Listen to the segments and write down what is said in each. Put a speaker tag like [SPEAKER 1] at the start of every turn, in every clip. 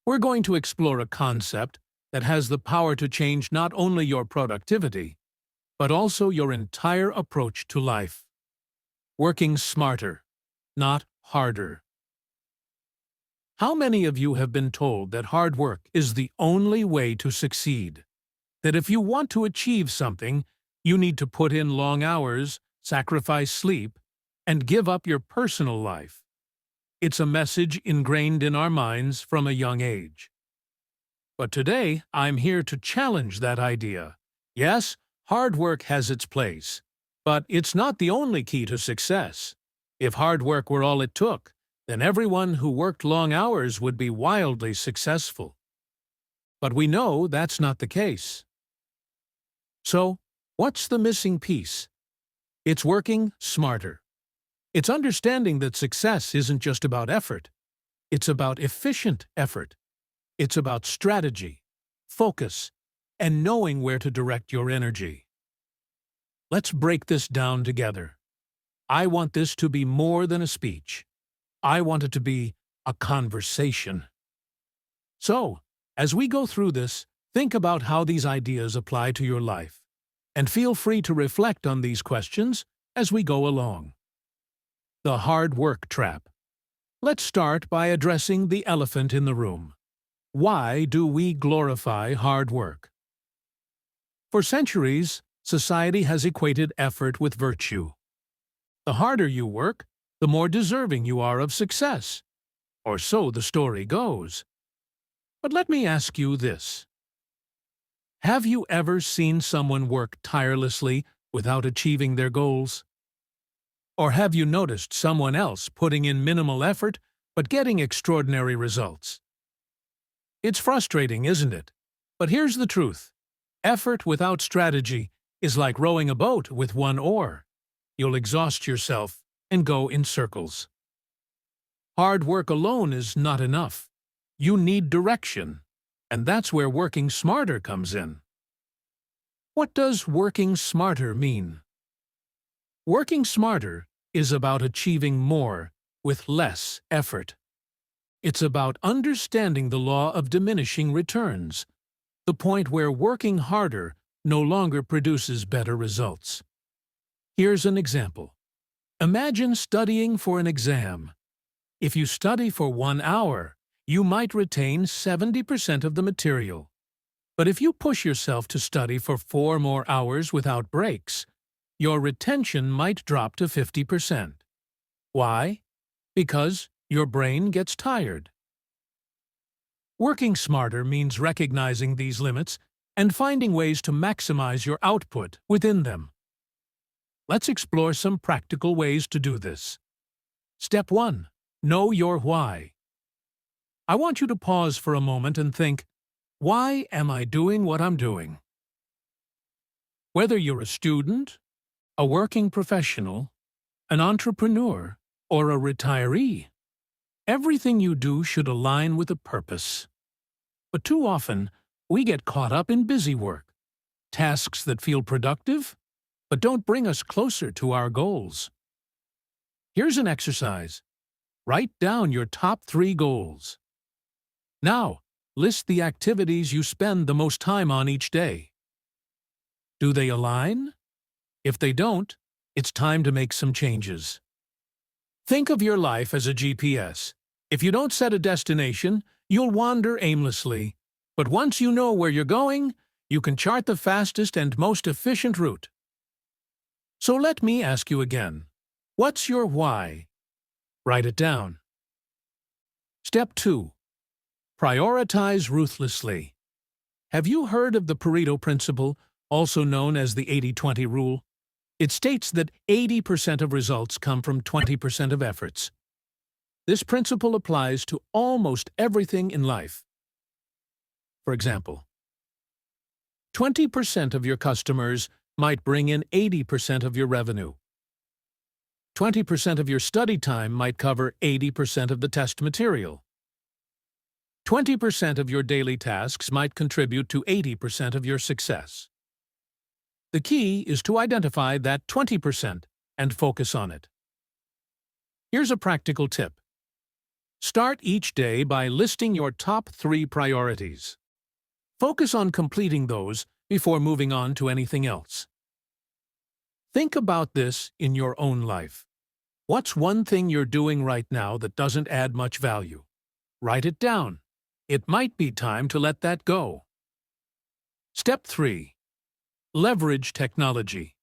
[SPEAKER 1] we're going to explore a concept that has the power to change not only your productivity, but also your entire approach to life. Working smarter, not harder. How many of you have been told that hard work is the only way to succeed? That if you want to achieve something, you need to put in long hours, sacrifice sleep, and give up your personal life? It's a message ingrained in our minds from a young age. But today, I'm here to challenge that idea. Yes, hard work has its place, but it's not the only key to success. If hard work were all it took, then everyone who worked long hours would be wildly successful. But we know that's not the case. So, what's the missing piece? It's working smarter. It's understanding that success isn't just about effort. It's about efficient effort. It's about strategy, focus, and knowing where to direct your energy. Let's break this down together. I want this to be more than a speech. I want it to be a conversation. So, as we go through this, think about how these ideas apply to your life, and feel free to reflect on these questions as we go along. The hard work trap. Let's start by addressing the elephant in the room. Why do we glorify hard work? For centuries, society has equated effort with virtue. The harder you work, the more deserving you are of success. Or so the story goes. But let me ask you this. Have you ever seen someone work tirelessly without achieving their goals? Or have you noticed someone else putting in minimal effort but getting extraordinary results? It's frustrating, isn't it? But here's the truth. Effort without strategy is like rowing a boat with one oar. You'll exhaust yourself and go in circles. Hard work alone is not enough. You need direction, and that's where working smarter comes in. What does working smarter mean? Working smarter is about achieving more with less effort. It's about understanding the law of diminishing returns, the point where working harder no longer produces better results. Here's an example. Imagine studying for an exam. If you study for 1 hour, you might retain 70% of the material. But if you push yourself to study for 4 more hours without breaks, your retention might drop to 50%. Why? Because your brain gets tired. Working smarter means recognizing these limits and finding ways to maximize your output within them. Let's explore some practical ways to do this. Step 1. Know your why. I want you to pause for a moment and think, why am I doing what I'm doing? Whether you're a student, a working professional, an entrepreneur, or a retiree, everything you do should align with a purpose. But too often, we get caught up in busy work, tasks that feel productive, but don't bring us closer to our goals. Here's an exercise. Write down your top 3 goals. Now, list the activities you spend the most time on each day. Do they align? If they don't, it's time to make some changes. Think of your life as a GPS. If you don't set a destination, you'll wander aimlessly. But once you know where you're going, you can chart the fastest and most efficient route. So let me ask you again. What's your why? Write it down. Step 2. Prioritize ruthlessly. Have you heard of the Pareto principle, also known as the 80-20 rule? It states that 80% of results come from 20% of efforts. This principle applies to almost everything in life. For example, 20% of your customers might bring in 80% of your revenue. 20% of your study time might cover 80% of the test material. 20% of your daily tasks might contribute to 80% of your success. The key is to identify that 20% and focus on it. Here's a practical tip. Start each day by listing your top 3 priorities. Focus on completing those before moving on to anything else. Think about this in your own life. What's one thing you're doing right now that doesn't add much value? Write it down. It might be time to let that go. Step 3. Leverage technology.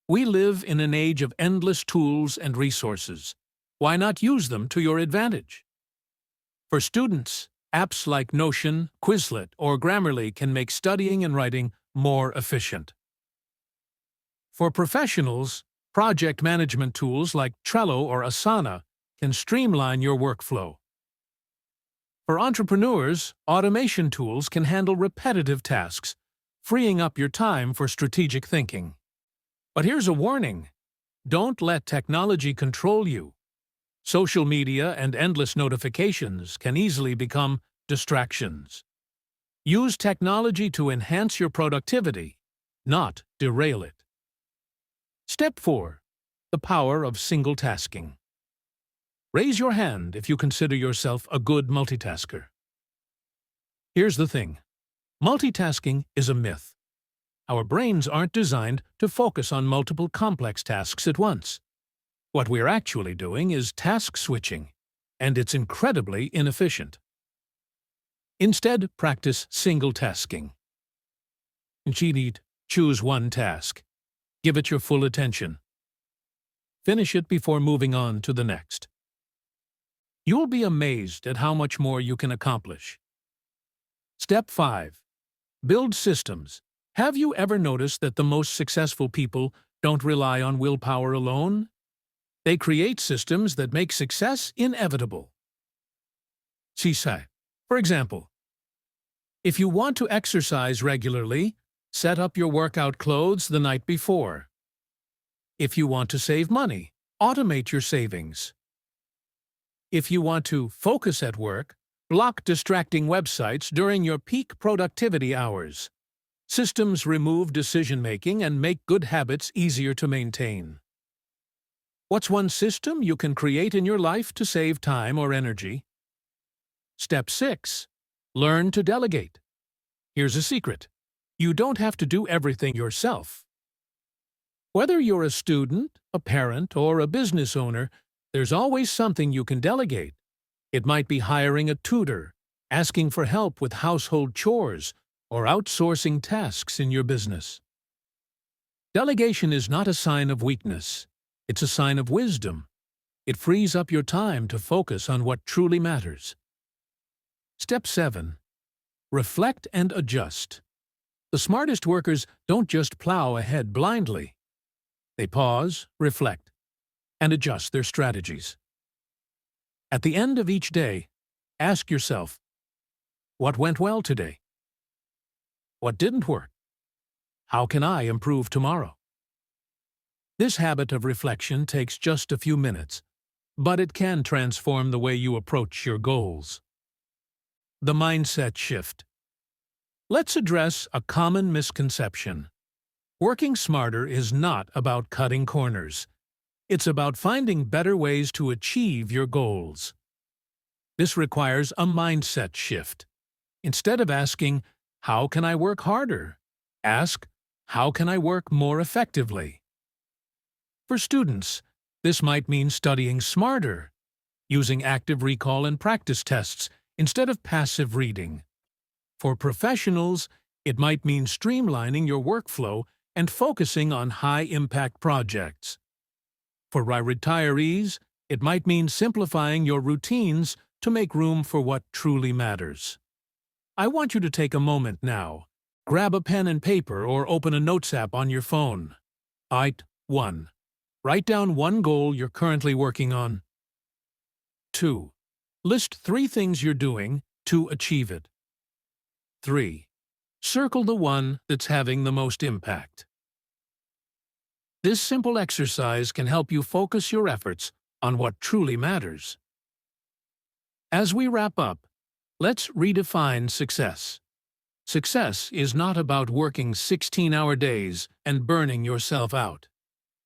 [SPEAKER 1] We live in an age of endless tools and resources. Why not use them to your advantage? For students, apps like Notion, Quizlet, or Grammarly can make studying and writing more efficient. For professionals, project management tools like Trello or Asana can streamline your workflow. For entrepreneurs, automation tools can handle repetitive tasks, freeing up your time for strategic thinking. But here's a warning: don't let technology control you. Social media and endless notifications can easily become distractions. Use technology to enhance your productivity, not derail it. Step 4. The power of single tasking. Raise your hand if you consider yourself a good multitasker. Here's the thing: multitasking is a myth. Our brains aren't designed to focus on multiple complex tasks at once. What we're actually doing is task switching, and it's incredibly inefficient. Instead, practice single tasking. Choose one task. Give it your full attention. Finish it before moving on to the next. You'll be amazed at how much more you can accomplish. Step 5. Build systems. Have you ever noticed that the most successful people don't rely on willpower alone? They create systems that make success inevitable. For example, if you want to exercise regularly, set up your workout clothes the night before. If you want to save money, automate your savings. If you want to focus at work, block distracting websites during your peak productivity hours. Systems remove decision-making and make good habits easier to maintain. What's one system you can create in your life to save time or energy? Step 6. Learn to delegate. Here's a secret: you don't have to do everything yourself. Whether you're a student, a parent, or a business owner, there's always something you can delegate. It might be hiring a tutor, asking for help with household chores, or outsourcing tasks in your business. Delegation is not a sign of weakness. It's a sign of wisdom. It frees up your time to focus on what truly matters. Step 7. Reflect and adjust. The smartest workers don't just plow ahead blindly. They pause, reflect, and adjust their strategies. At the end of each day, ask yourself, what went well today? What didn't work? How can I improve tomorrow? This habit of reflection takes just a few minutes, but it can transform the way you approach your goals. The mindset shift. Let's address a common misconception. Working smarter is not about cutting corners. It's about finding better ways to achieve your goals. This requires a mindset shift. Instead of asking, "How can I work harder?" ask, "How can I work more effectively?" For students, this might mean studying smarter, using active recall and practice tests instead of passive reading. For professionals, it might mean streamlining your workflow and focusing on high-impact projects. For retirees, it might mean simplifying your routines to make room for what truly matters. I want you to take a moment now. Grab a pen and paper or open a notes app on your phone. 1. Write down one goal you're currently working on. 2. List 3 things you're doing to achieve it. 3. Circle the one that's having the most impact. This simple exercise can help you focus your efforts on what truly matters. As we wrap up, let's redefine success. Success is not about working 16-hour days and burning yourself out.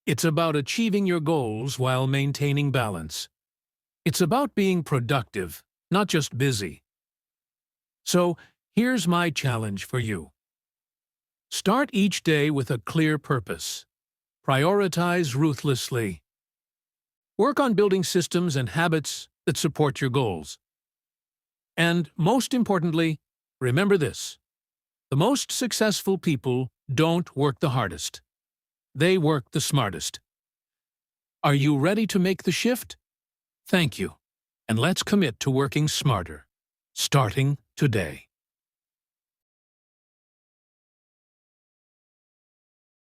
[SPEAKER 1] It's about achieving your goals while maintaining balance. It's about being productive, not just busy. So, here's my challenge for you. Start each day with a clear purpose. Prioritize ruthlessly. Work on building systems and habits that support your goals. And most importantly, remember this: the most successful people don't work the hardest. They work the smartest. Are you ready to make the shift? Thank you. And let's commit to working smarter, starting today.